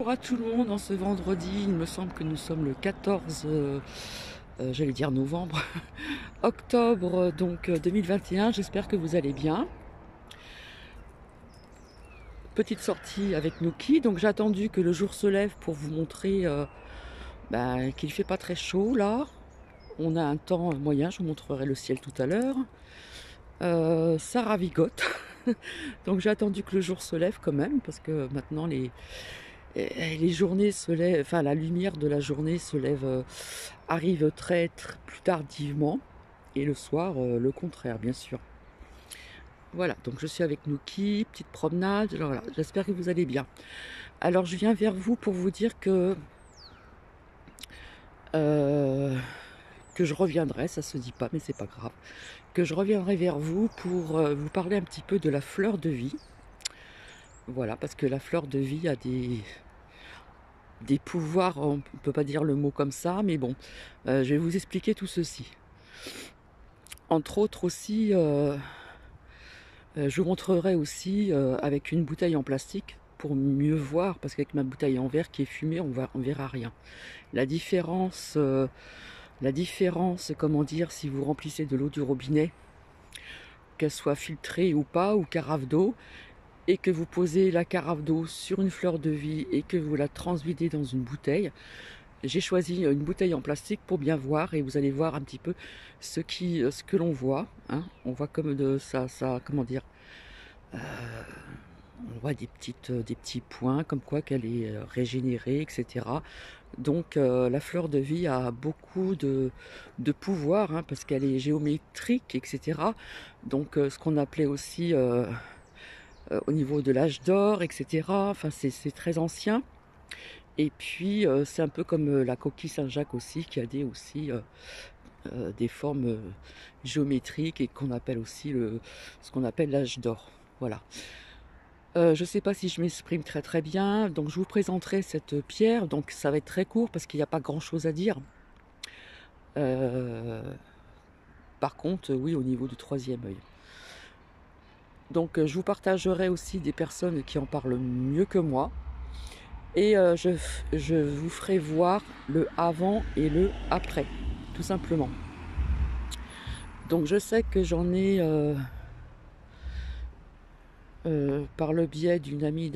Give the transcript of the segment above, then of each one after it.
Bonjour à tout le monde en ce vendredi, il me semble que nous sommes le 14, j'allais dire novembre, octobre 2021, j'espère que vous allez bien. Petite sortie avec Nuki, donc j'ai attendu que le jour se lève pour vous montrer qu'il ne fait pas très chaud là. On a un temps moyen, je vous montrerai le ciel tout à l'heure. Ça ravigote, donc j'ai attendu que le jour se lève quand même, parce que maintenant les journées se lèvent, enfin la lumière de la journée se lève, arrive très plus tardivement, et le soir le contraire bien sûr. Voilà, donc je suis avec Nuki, petite promenade, alors voilà, j'espère que vous allez bien. Alors je viens vers vous pour vous dire euh, que je reviendrai, ça se dit pas mais c'est pas grave, que je reviendrai vers vous pour vous parler un petit peu de la fleur de vie. Voilà, parce que la fleur de vie a des pouvoirs, on ne peut pas dire le mot comme ça, mais bon, je vais vous expliquer tout ceci. Entre autres aussi, je vous montrerai aussi avec une bouteille en plastique pour mieux voir, parce qu'avec ma bouteille en verre qui est fumée, on verra rien. La différence, comment dire, si vous remplissez de l'eau du robinet, qu'elle soit filtrée ou pas, ou carafe d'eau, et que vous posez la carafe d'eau sur une fleur de vie et que vous la transvidez dans une bouteille. J'ai choisi une bouteille en plastique pour bien voir, et vous allez voir un petit peu ce que l'on voit. Hein. On voit comme de ça, comment dire, on voit des petits points, comme quoi qu'elle est régénérée, etc. Donc la fleur de vie a beaucoup de pouvoir, hein, parce qu'elle est géométrique, etc. Donc ce qu'on appelait aussi au niveau de l'âge d'or, etc. Enfin c'est très ancien. Et puis c'est un peu comme la coquille Saint-Jacques aussi, qui a des formes géométriques, et qu'on appelle aussi ce qu'on appelle l'âge d'or. Voilà. Je ne sais pas si je m'exprime très bien, donc je vous présenterai cette pierre, donc ça va être très court parce qu'il n'y a pas grand chose à dire. Par contre, oui, au niveau du troisième œil. Donc je vous partagerai aussi des personnes qui en parlent mieux que moi, et je vous ferai voir le avant et le après, tout simplement. Donc je sais que j'en ai par le biais d'une amie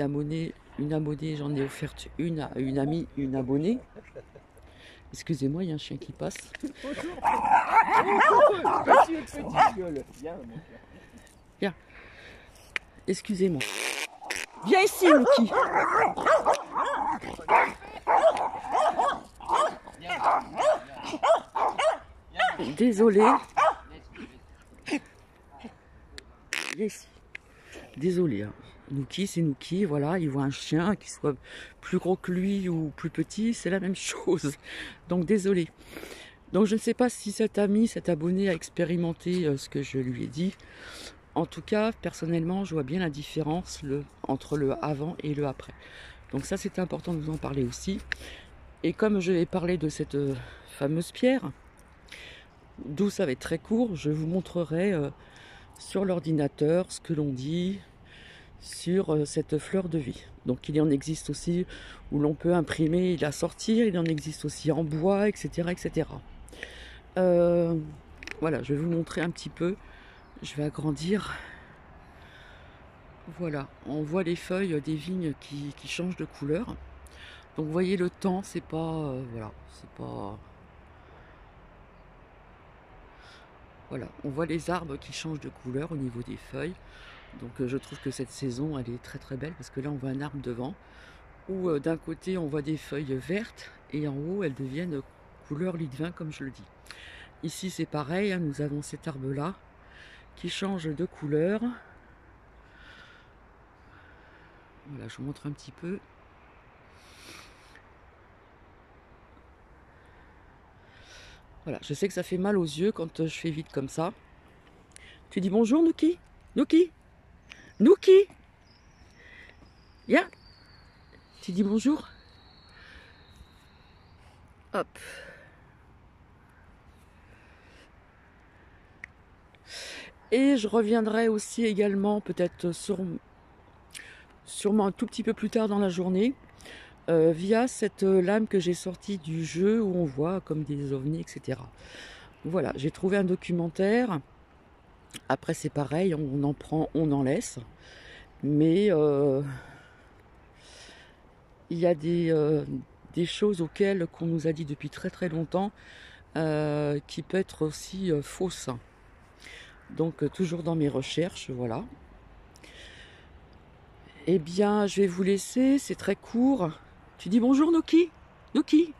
une abonnée, j'en ai offert une à une amie, une abonnée. Excusez-moi, il y a un chien qui passe. Viens, excusez-moi. Viens ici, Nuki. Désolé. Viens ici. Désolé. Hein. Nuki, c'est Nuki, voilà, il voit un chien, qu'il soit plus gros que lui ou plus petit, c'est la même chose. Donc désolé. Donc je ne sais pas si cet ami, cet abonné a expérimenté ce que je lui ai dit. En tout cas, personnellement, je vois bien la différence entre le avant et le après. Donc ça, c'est important de vous en parler aussi. Et comme je vais parler de cette fameuse pierre, d'où ça va être très court, je vous montrerai sur l'ordinateur ce que l'on dit sur cette fleur de vie. Donc il y en existe aussi où l'on peut imprimer et la sortir, il en existe aussi en bois, etc. etc. Voilà, je vais vous montrer un petit peu. Je vais agrandir. Voilà, on voit les feuilles des vignes qui changent de couleur. Donc vous voyez, le temps, c'est pas... voilà, c'est pas... Voilà, on voit les arbres qui changent de couleur au niveau des feuilles. Donc je trouve que cette saison, elle est très belle, parce que là, on voit un arbre devant, où d'un côté, on voit des feuilles vertes, et en haut, elles deviennent couleur lit de vin, comme je le dis. Ici, c'est pareil, hein, nous avons cet arbre-là, qui change de couleur. Voilà, je vous montre un petit peu. Voilà, je sais que ça fait mal aux yeux quand je fais vite comme ça. Tu dis bonjour, Nuki? Nuki? Nuki? Viens. Tu dis bonjour? Hop. Et je reviendrai aussi également peut-être sûrement un tout petit peu plus tard dans la journée, via cette lame que j'ai sortie du jeu où on voit comme des ovnis, etc. Voilà, j'ai trouvé un documentaire. Après c'est pareil, on en prend, on en laisse. Mais il y a des choses auxquelles qu'on nous a dit depuis très très longtemps qui peut être aussi fausses. Donc toujours dans mes recherches, voilà. Eh bien, je vais vous laisser, c'est très court. Tu dis bonjour Noki? Noki?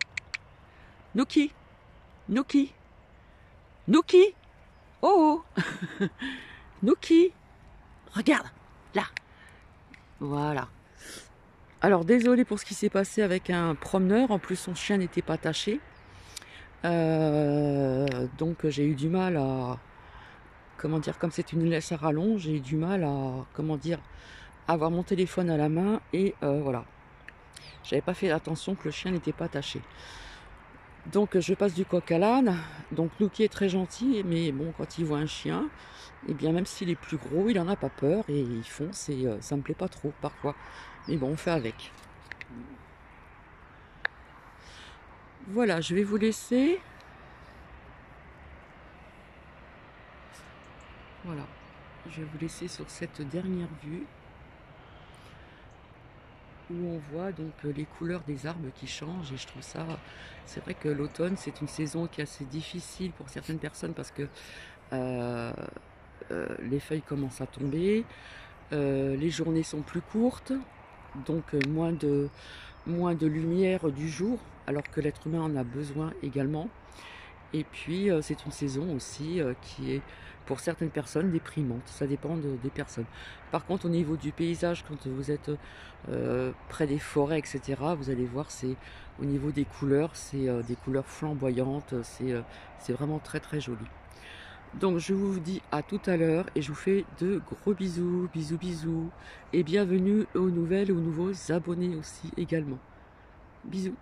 Noki? Noki? Noki? Oh oh Noki? Regarde, là. Voilà. Alors désolé pour ce qui s'est passé avec un promeneur, en plus son chien n'était pas attaché. Donc j'ai eu du mal à, comment dire, comme c'est une laisse à rallonge, j'ai eu du mal à, comment dire, avoir mon téléphone à la main et voilà. J'avais pas fait attention que le chien n'était pas attaché. Donc je passe du coq à l'âne. Donc Nuki est très gentil, mais bon, quand il voit un chien, et bien même s'il est plus gros, il en a pas peur et il fonce et ça me plaît pas trop parfois. Mais bon, on fait avec. Voilà, je vais vous laisser. Voilà, je vais vous laisser sur cette dernière vue où on voit donc les couleurs des arbres qui changent et je trouve ça, c'est vrai que l'automne c'est une saison qui est assez difficile pour certaines personnes parce que les feuilles commencent à tomber, les journées sont plus courtes, donc moins de lumière du jour alors que l'être humain en a besoin également. Et puis c'est une saison aussi qui est pour certaines personnes déprimante, ça dépend des personnes. Par contre au niveau du paysage, quand vous êtes près des forêts, etc., vous allez voir, c'est au niveau des couleurs, c'est des couleurs flamboyantes, c'est vraiment très très joli. Donc je vous dis à tout à l'heure et je vous fais de gros bisous, bisous bisous, et bienvenue aux nouvelles, aux nouveaux abonnés aussi également. Bisous.